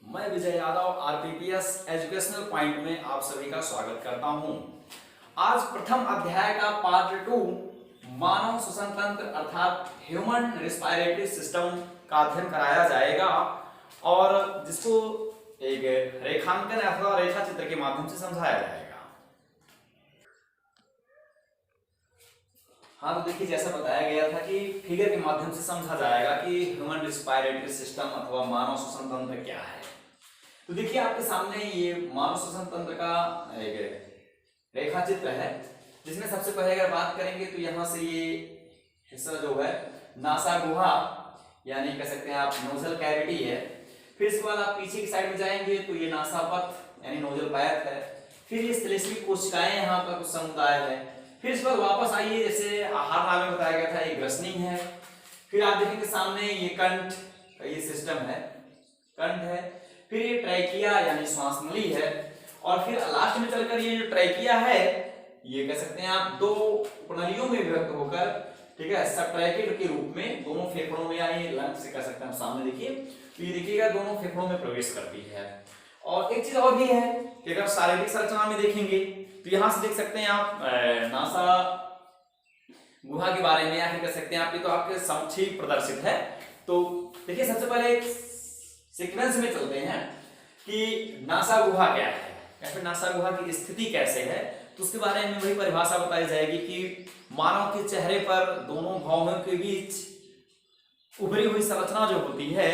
मैं Vijay Yadav आरपीपीएस educational point में आप सभी का स्वागत करता हूं। आज प्रथम अध्याय का पार्ट 2 मानव श्वसन तंत्र अर्थात ह्यूमन रेस्पिरेटरी सिस्टम का अध्ययन कराया जाएगा और जिसको एक रेखांकन अथवा रेखा चित्र के माध्यम से समझाया जाएगा। हाँ, तो देखिए जैसा बताया गया था कि फिगर के माध्यम से समझा जाएगा कि ह्यूमन रेस्पिरेटरी सिस्टम अथवा मानव श्वसन तंत्र क्या है। तो देखिए आपके सामने ये मानव श्वसन तंत्र का एक रेखा चित्र है, जिसमें सबसे पहले अगर बात करेंगे तो यहाँ से ये हिस्सा जो है नासा गुहा यानी कह सकते हैं आप नोजल कैविटी है। फिर इसके बाद आप पीछे की साइड में जाएंगे तो ये नासा पथ यानी नोजल पायत है। फिर ये श्लेष्मिक कोशिकाएं यहाँ पर कुछ समुदाय है। फिर इसके बाद वापस आइए, जैसे आहार नाल में बताया गया था ये ग्रसनी है। फिर आप देखेंगे सामने ये कंठ का ये सिस्टम है, कंठ है। फिर ये ट्रैकिया यानी श्वास नली है और फिर लास्ट में चलकर ये जो ट्रैकिया है ये कह सकते हैं आप दो उपनलियों में विभक्त होकर, ठीक है, सब ट्रैकेट के रूप में दोनों फेफड़ों में या ये लंग से कह सकते हैं आप सामने देखिए, तो ये देखिएगा दोनों फेफड़ों में प्रवेश करती है। और एक चीज और भी है कि अगर शारीरिक संरचना में देखेंगे तो यहां से देख सकते हैं आप नासा गुहा के बारे में या फिर कह सकते हैं आप, ये तो आपके संक्षिप्त प्रदर्शित है। तो देखिए सबसे पहले सीक्वेंस में चलते हैं कि नासा गुहा क्या है या फिर नासा गुहा की स्थिति कैसे है। तो उसके बारे में वही परिभाषा बताई जाएगी कि मानव के चेहरे पर दोनों भौहों के बीच उभरी हुई संरचना जो होती है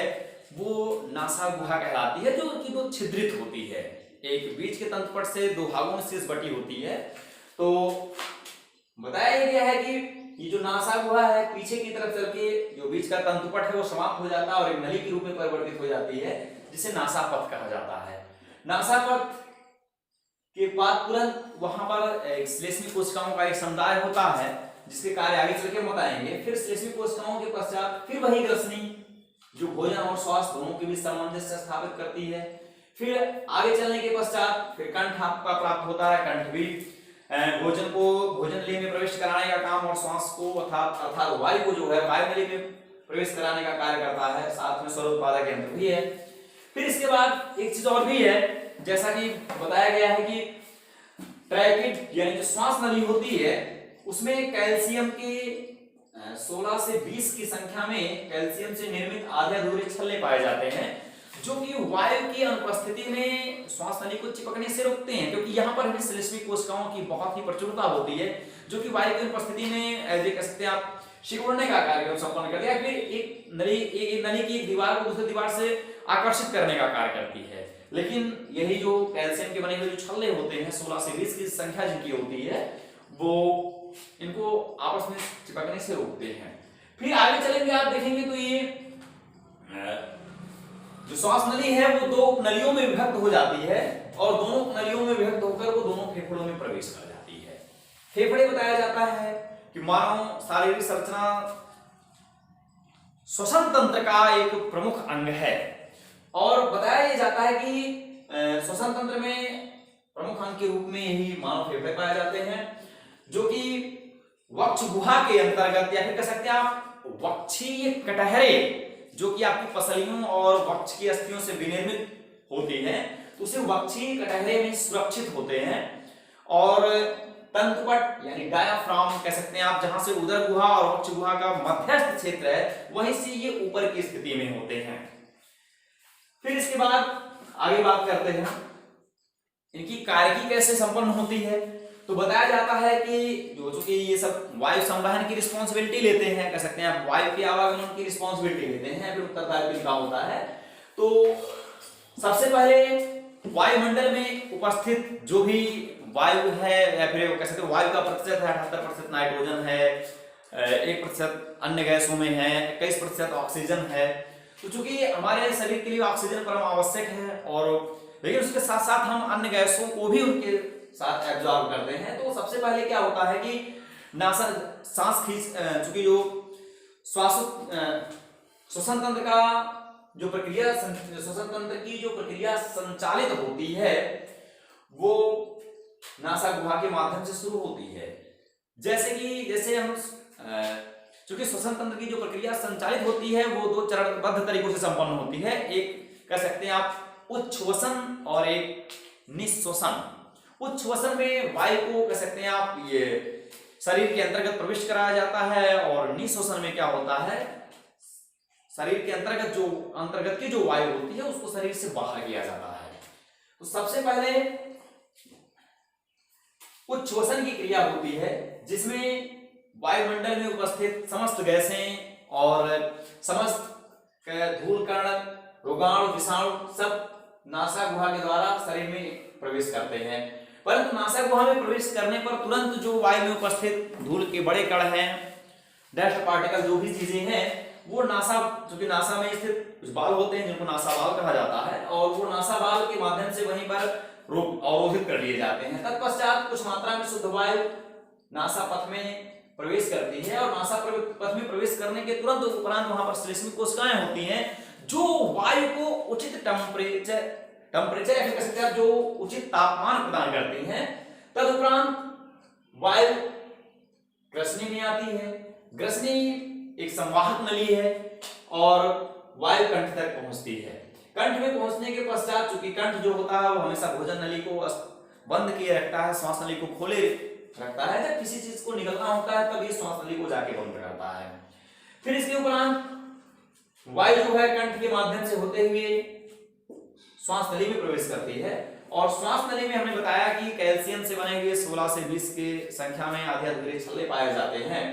वो नासा गुहा कहलाती है, जो कि दो छिद्रित होती है। एक बीच के तंतुपट से दो भागों में शेष बटी होती है। तो बताया गया है कि ये जो नासा गुहा है पीछे की तरफ चल के जो बीच का तंतुपट है वो समाप्त हो जाता है और एक नली के रूप में परिवर्तित हो जाती है, जिसे नासापथ कहा जाता है। नासापथ के बाद तुरंत वहां पर एक श्लेष्मिक कोशिकाओं का एक समुदाय होता है जिसके कार्य आगे चल के बताएंगे। फिर श्लेष्मिक कोशिकाओं के पश्चात फिर वही ग्रसनी जो भोजन और श्वास दोनों के बीच सामंजस्य स्थापित करती है। फिर आगे चलने के पश्चात फिर कंठ आपका प्राप्त होता है। कंठ भी भोजन को भोजन नली में प्रवेश कराने का काम और श्वास को अर्थात वायु को जो है वायु नली में प्रवेश कराने का कार्य करता है। साथ में स्वरोत्पादक यंत्र भी है। फिर इसके बाद एक चीज और भी है, जैसा कि बताया गया है कि ट्रैकिड यानी जो श्वास नली होती है उसमें कैल्शियम के 16 से 20 की संख्या में कैल्शियम से निर्मित आधे अधूरे छल्ले पाए जाते हैं, जो कि वायु की अनुपस्थिति में श्वास नली को चिपकने से रोकते हैं। क्योंकि यहाँ पर भी श्लेष्मिक कोशिकाओं की बहुत ही प्रचुरता होती है जो कि वायु की अनुपस्थिति में कह सकते हैं आप सिकुड़ने का कार्य संपन्न करती है, फिर एक नली की एक दीवार को दूसरी दीवार से आकर्षित करने का कार्य करती है। लेकिन यही जो कैल्शियम के बने हुए जो छल्ले होते हैं 16 से 20 की संख्या जिनकी होती है वो इनको आपस में चिपकने से रोकते हैं। फिर आगे चलेंगे आप देखेंगे तो ये जो श्वास नली है वो दो उपनलियों में विभक्त हो जाती है और दोनों उपनलियों में विभक्त होकर वो दोनों फेफड़ों में प्रवेश कर जाती है। फेफड़े बताया जाता है कि मानव शारीरिक संरचना श्वसन तंत्र का एक प्रमुख अंग है और बताया जाता है कि श्वसन तंत्र में प्रमुख अंग के रूप में यही मानव फेफड़े पाए जाते हैं, जो कि वक्ष गुहा के अंतर्गत या फिर कह सकते हैं आप वक्षीय कटहरे जो कि आपकी पसलियों और वक्ष की अस्थियों से विनिर्मित होती हैं, तो उसे वक्षीय कटहरे में सुरक्षित होते हैं। और तंतुपट यानी डायाफ्राम कह सकते हैं आप, जहां से उदर गुहा और वक्ष गुहा का मध्यस्थ क्षेत्र है वहीं से ये ऊपर की स्थिति में होते हैं। फिर इसके बाद आगे बात करते हैं इनकी कार्यकी कैसे संपन्न होती है। तो बताया जाता है कि जो चूंकि ये सब वायु संवहन की रिस्पॉन्सिबिलिटी लेते हैं, कह सकते हैं आप वायु के आवागमन की रिस्पॉन्सिबिलिटी लेते हैं, फिर उत्तरदायित्व इनका होता है। तो सबसे पहले वायुमंडल में उपस्थित जो भी वायु है या फिर कह सकते हैं वायु का प्रतिशत है 78% नाइट्रोजन है, 1% अन्य गैसों में है, 21% ऑक्सीजन है। तो चूंकि हमारे शरीर के लिए ऑक्सीजन परम आवश्यक है और लेकिन उसके साथ साथ हम अन्य गैसों को भी उनके साथ एब्जॉर्ब करते हैं। तो सबसे पहले क्या होता है कि नासा सांस खींच चूंकि जो श्वसन तंत्र का जो प्रक्रिया श्वसन तंत्र की जो प्रक्रिया संचालित होती है वो नासा गुहा के माध्यम से शुरू होती है। जैसे हम चूंकि श्वसन तंत्र की जो प्रक्रिया संचालित होती है वो दो चरणबद्ध तरीकों से संपन्न होती है। एक कह सकते हैं आप उच्छ्वसन और एक निःश्वसन। उच्छ्वसन में वायु को कह सकते हैं आप ये शरीर के अंतर्गत प्रविष्ट कराया जाता है, और निःश्वसन में क्या होता है, शरीर के अंतर्गत की जो वायु होती है उसको शरीर से बाहर किया जाता है। तो सबसे पहले उच्छ्वसन की क्रिया होती है, जिसमें वायुमंडल में उपस्थित समस्त गैसें और समस्त धूल कण रोगाणु विषाणु सब नासा गुहा के द्वारा शरीर में प्रवेश करते हैं। परंतु नासा गुहा में प्रवेश करने पर तुरंत जो वायु में उपस्थित धूल के बड़े कण हैं, डस्ट पार्टिकल, जो भी चीजें हैं, वो नासा, क्योंकि नासा में स्थित कुछ बाल होते हैं जिनको नासा बाल कहा जाता है, और वो नासा बाल के माध्यम से वहीं पर अवरोधित कर लिए जाते हैं। तत्पश्चात कुछ मात्रा में शुद्ध वायु नासा पथ में प्रवेश करती है, और नासा पथ में प्रवेश करने के तुरंत उपरांत वहां पर श्लेष्मिक कोशिकाएं होती हैं जो वायु को उचित टेम्परेचर या फिर कह सकते हैं जो उचित तापमान प्रदान करती हैं। तदुपरांत वायु ग्रसनी में आती है। ग्रसनी एक संवाहक नली है और वायु कंठ तक पहुंचती है। कंठ में पहुंचने के पश्चात, चूंकि कंठ जो होता है वो हमेशा भोजन नली को बंद किए रखता है, श्वास नली को खोले रखता है। जब किसी चीज को निकलना होता है तब ये श्वास नली को जाके बंद करता है। फिर इसके उपरांत वायु जो है कंठ के माध्यम से होते हुए श्वास नली में प्रवेश करती है, और श्वास नली में हमने बताया कि कैल्शियम से बने हुए 16 से 20 के संख्या में आधे अधूरे छल्ले पाए जाते हैं,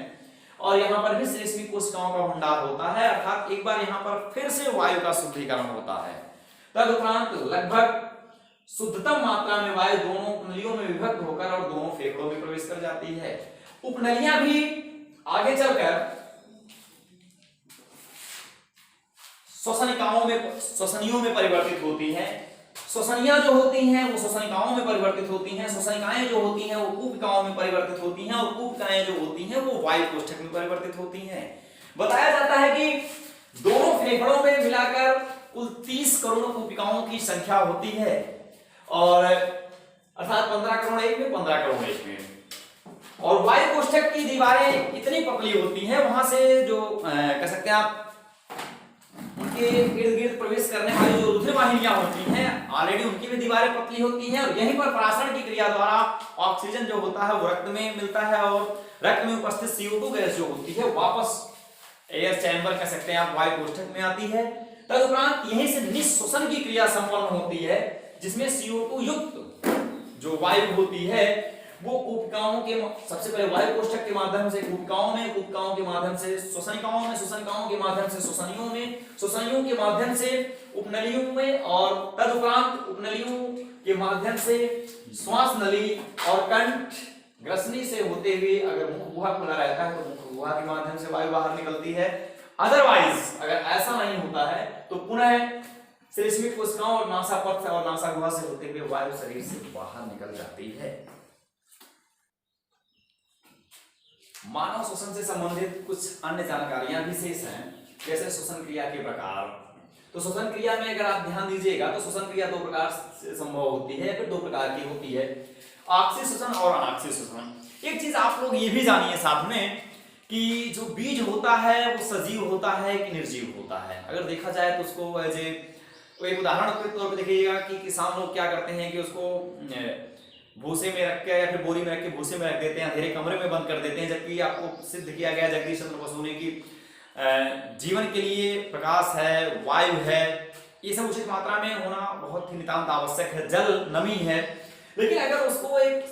और यहाँ पर भी श्लेष्मिक कोशिकाओं का भंडार होता है, अर्थात एक बार यहाँ पर फिर से वायु का शुद्धिकरण होता है। तदुपरांत लगभग शुद्धतम मात्रा में वायु दोनों उपनलियों में विभक्त होकर और दोनों फेफड़ों में प्रवेश कर जाती है। उपनलियां भी आगे चलकर श्वसनियों में परिवर्तित होती हैं। श्वसनियां जो होती हैं वो श्वसनिकाओं में परिवर्तित होती हैं, श्वसनिकाएं जो होती हैं वो कूपिकाओं में परिवर्तित होती हैं, और कूपिकाएं जो होती हैं वो वायु कोष्ठक में परिवर्तित होती हैं। बताया जाता है कि दोनों फेफड़ों में मिलाकर कुल 30 करोड़ कूपिकाओं की संख्या होती है, और अर्थात 15 करोड़ एक में 15 करोड़ एक में। और वायु कोष्ठक की दीवारें इतनी पतली होती हैं, वहां से जो कह सकते हैं आप उनके इर्द गिर्द प्रवेश करने वाली जो रुधिर वाहिनियां होती हैं ऑलरेडी उनकी भी दीवारें पतली होती हैं, और यहीं पर परासरण की क्रिया द्वारा ऑक्सीजन जो होता है वो रक्त में मिलता है, और रक्त में उपस्थित CO2 गैस जो होती है वापस एयर चैम्बर कह सकते हैं आप वायु कोष्ठक में आती है। तदुपरांत यहीं से निःश्वसन की क्रिया संपन्न होती है, जिसमें CO2 युक्त जो वायु होती है वो कूपिकाओं के सबसे पहले वायु कोष्ठक के माध्यम से कूपिकाओं के माध्यम से श्वसनिकाओं के माध्यम से श्वसनियों के माध्यम से उपनलियों में, और तदुपरांत उपनलियों के माध्यम से श्वास नली और कंठ ग्रसनी से होते हुए, अगर मुख गुहा खुला रहता है तो मुख गुहा के माध्यम से वायु बाहर निकलती है। अदरवाइज अगर ऐसा नहीं होता है तो पुनः श्लेष्मिक कोशिकाओं और नासापथ और नासा गुहा से होते हुए वायु शरीर से बाहर निकल जाती है। मानव श्वसन से संबंधित कुछ अन्य जानकारियां भी शेष हैं, जैसे श्वसन क्रिया के प्रकार। तो श्वसन क्रिया में अगर आप ध्यान दीजिएगा तो श्वसन क्रिया 2 प्रकार से संभव होती है, फिर 2 प्रकार की होती है, आक्षिक श्वसन और अनाक्षिक श्वसन। एक चीज आप लोग ये भी जानिए साथ में कि जो बीज होता है वो सजीव होता है कि निर्जीव होता है। अगर देखा जाए तो उसको एज एक उदाहरण के तौर पर देखिएगा कि किसान लोग क्या करते हैं कि उसको भूसे में रख के या फिर बोरी में रख के भूसे में रख देते हैं, अंधेरे कमरे में बंद कर देते हैं, जबकि आपको सिद्ध किया गया जगदीश चंद्र बसु ने कि जीवन के लिए प्रकाश है, वायु है, ये सब उचित मात्रा में होना बहुत ही नितांत आवश्यक है, जल नमी है। लेकिन अगर उसको एक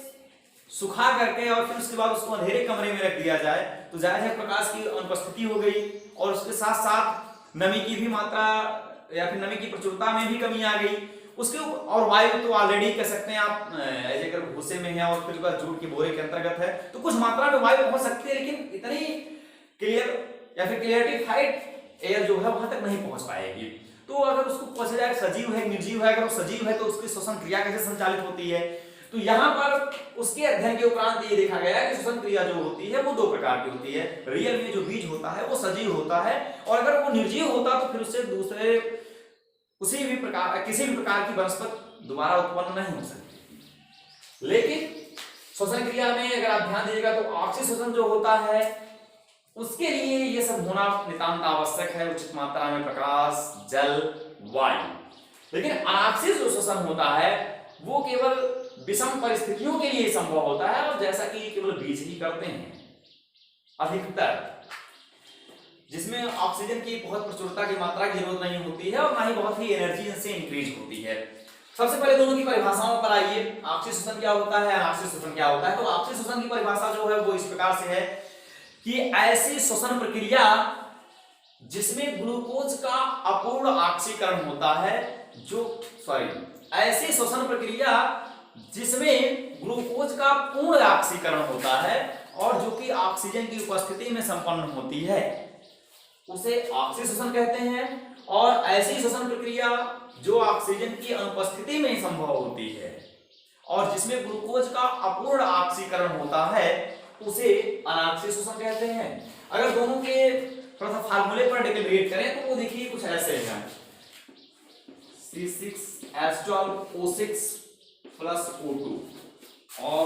सुखा करके और फिर उसके बाद उसको अंधेरे कमरे में रख दिया जाए तो जाहिर है प्रकाश की अनुपस्थिति हो गई, और उसके साथ साथ नमी की भी मात्रा या फिर नमी की प्रचुरता में भी कमी आ गई उसके। और वायु तो ऑलरेडी कह सकते हैं आप अगर भूसे में है और फिर जूट के बोरे के अंतर्गत है तो कुछ मात्रा में वायु पहुंच सकती है, लेकिन इतनी क्लियर या फिर क्लियरिफाइड एयर जो है वहां तक नहीं पहुंच पाएगी। तो अगर उसको पूछा जाए सजीव है निर्जीव है, अगर वो सजीव है तो उसकी श्वसन क्रिया कैसे संचालित होती है, तो यहाँ पर उसके अध्ययन के उपरांत ये देखा गया है कि श्वसन क्रिया जो होती है वो 2 प्रकार की होती है। रियल में जो बीज होता है वो सजीव होता है, और अगर वो निर्जीव होता तो फिर उससे दूसरे किसी भी प्रकार की वनस्पति दोबारा उत्पन्न नहीं हो सकती। लेकिन श्वसन क्रिया में अगर आप ध्यान दीजिएगा तो ऑक्सीय श्वसन जो होता है उसके लिए ये सब होना नितांत आवश्यक है, उचित मात्रा में प्रकाश, जल, वायु। लेकिन अनाक्सिस जो श्वसन होता है वो केवल विषम परिस्थितियों के लिए संभव होता है, और जैसा कि केवल बीज ही करते हैं अधिकतर, जिसमें ऑक्सीजन की बहुत प्रचुरता की मात्रा की जरूरत नहीं होती है और ना ही बहुत ही एनर्जी इनसे इंक्रीज होती है। सबसे पहले दोनों की परिभाषाओं पर आइए। ऑक्सीजन श्वसन क्या होता है, अनाक्सिस श्वसन क्या होता है। तो ऑक्सीजन श्वसन की परिभाषा जो है वो इस प्रकार से है कि ऐसी श्वसन प्रक्रिया जिसमें ग्लूकोज का अपूर्ण ऑक्सीकरण होता है, ऐसी श्वसन प्रक्रिया जिसमें ग्लूकोज का पूर्ण ऑक्सीकरण होता है और जो कि ऑक्सीजन की उपस्थिति में संपन्न होती है, उसे ऑक्सीजन श्वसन कहते हैं। और ऐसी श्वसन प्रक्रिया जो ऑक्सीजन की अनुपस्थिति में संभव होती है और जिसमें ग्लूकोज का अपूर्ण ऑक्सीकरण होता है, उसे अनाक्सिस श्वसन कहते हैं। अगर दोनों के थोड़ा सा फार्मूले पर डिक्लेरेट करें तो वो देखिए कुछ ऐसे हैं, C6H12O6 प्लस O2, और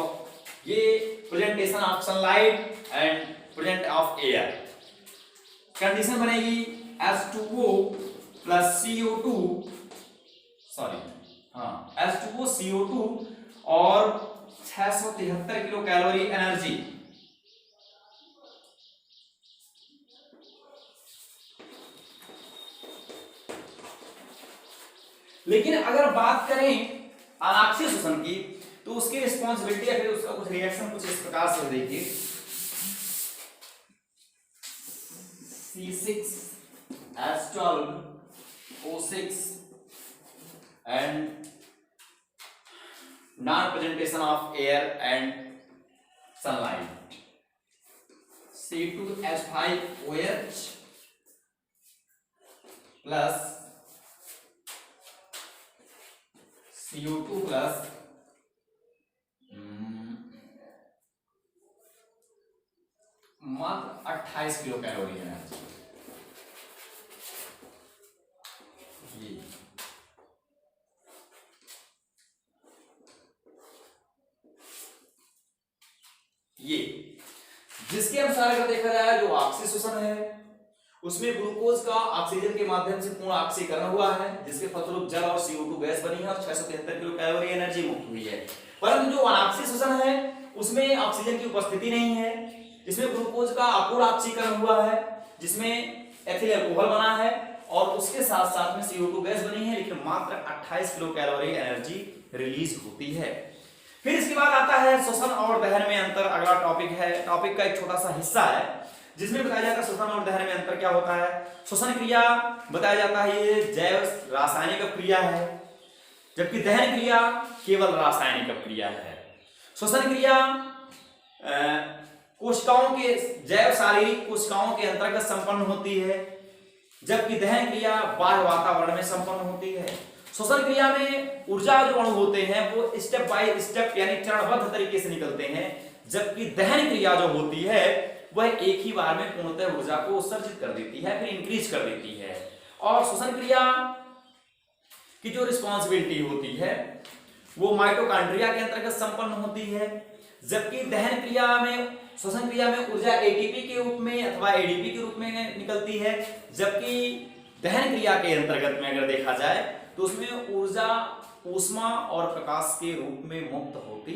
ये presentation of sunlight and present of air. Condition बनेगी H2O plus CO2, H2O CO2 और 673 किलो कैलोरी एनर्जी। लेकिन अगर बात करें अनाक्सिस श्वसन की तो उसकी रिस्पॉन्सिबिलिटी या फिर उसका कुछ रिएक्शन कुछ इस प्रकार से देखिए। C6H12O6 and non-presentation of air and sunlight, C2H5OH plus CO2 plus मात्र 28 किलो कैलोरी एनर्जी। ये जिसके अनुसार अगर देखा जाए जो ऑक्सीजन श्वसन है उसमें ग्लूकोज का ऑक्सीजन के माध्यम से पूर्ण ऑक्सीकरण हुआ है, जिसके फलस्वरूप जल और CO2 गैस बनी है और 673 किलो कैलोरी एनर्जी मुक्त हुई है। परंतु जो अनाक्सिस श्वसन है उसमें ऑक्सीजन की उपस्थिति नहीं है, इसमें ग्लूकोज का अपूर्ण ऑक्सीकरण हुआ है, जिसमें एथिल अल्कोहल बना है और उसके साथ साथ में CO2 गैस बनी है, लेकिन मात्र 28 किलो कैलोरी एनर्जी रिलीज होती है। फिर इसके बाद आता है श्वसन और दहन में अंतर। अगला टॉपिक है, टॉपिक का एक छोटा सा हिस्सा है जिसमें बताया जाता है श्वसन और दहन में अंतर क्या होता है। श्वसन क्रिया बताया जाता है ये जैव रासायनिक क्रिया है, जबकि दहन क्रिया केवल रासायनिक क्रिया है। श्वसन क्रिया कोशिकाओं के जैव शारीरिक कोशिकाओं के अंतर्गत संपन्न होती है, जबकि दहन क्रिया बाह्य वातावरण में संपन्न होती है। श्वसन क्रिया में ऊर्जा जो अणु होते हैं वो स्टेप बाय स्टेप यानी चरणबद्ध तरीके से निकलते हैं, जबकि दहन क्रिया जो होती है वह एक ही बार में पूर्णतः ऊर्जा को उत्सर्जित कर देती है, फिर इंक्रीज कर देती है। और श्वसन क्रिया की जो रिस्पॉन्सिबिलिटी होती है वो माइटोकॉन्ड्रिया के अंतर्गत संपन्न होती है, जबकि दहन क्रिया में श्वसन क्रिया में ऊर्जा एटीपी के रूप में अथवा एडीपी के रूप में निकलती है, जबकि दहन क्रिया के अंतर्गत में अगर देखा जाए तो उसमें ऊर्जा ऊष्मा और प्रकाश के रूप में मुक्त होती